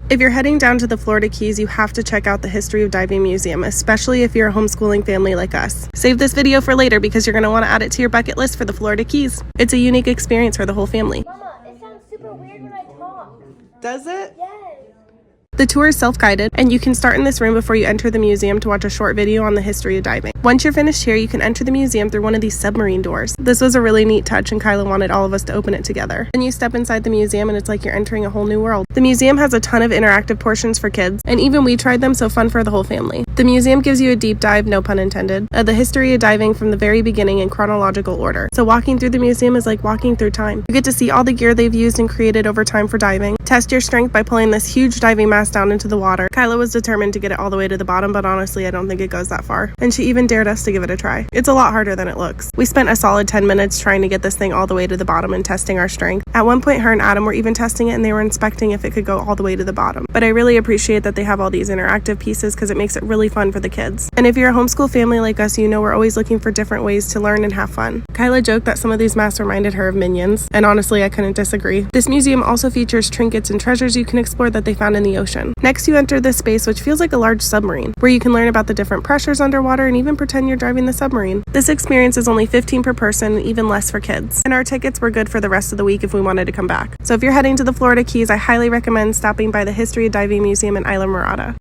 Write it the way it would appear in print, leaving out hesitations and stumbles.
If you're heading down to the Florida Keys, you have to check out the History of Diving Museum, especially if you're a homeschooling family like us. Save this video for later because you're going to want to add it to your bucket list for the Florida Keys. It's a unique experience for the whole family. Mama, it sounds super weird when I talk. Does it? Yes. The tour is self-guided, and you can start in this room before you enter the museum to watch a short video on the history of diving. Once you're finished here, you can enter the museum through one of these submarine doors. This was a really neat touch, and Kyla wanted all of us to open it together. Then you step inside the museum, and it's like you're entering a whole new world. The museum has a ton of interactive portions for kids, and even we tried them, so fun for the whole family. The museum gives you a deep dive, no pun intended, of the history of diving from the very beginning in chronological order. So walking through the museum is like walking through time. You get to see all the gear they've used and created over time for diving. Test your strength by pulling this huge diving mask down into the water. Kyla was determined to get it all the way to the bottom, but honestly, I don't think it goes that far. And she even dared us to give it a try. It's a lot harder than it looks. We spent a solid 10 minutes trying to get this thing all the way to the bottom and testing our strength. At one point, her and Adam were even testing it, and they were inspecting if it could go all the way to the bottom. But I really appreciate that they have all these interactive pieces because it makes it really fun for the kids. And if you're a homeschool family like us, you know we're always looking for different ways to learn and have fun. Kyla joked that some of these masks reminded her of Minions, and honestly, I couldn't disagree. This museum also features trinkets and treasures you can explore that they found in the ocean. Next, you enter this space, which feels like a large submarine, where you can learn about the different pressures underwater and even pretend you're driving the submarine. This experience is only $15 per person and even less for kids. And our tickets were good for the rest of the week if we wanted to come back. So if you're heading to the Florida Keys, I highly recommend stopping by the History of Diving Museum in Isla Mirada.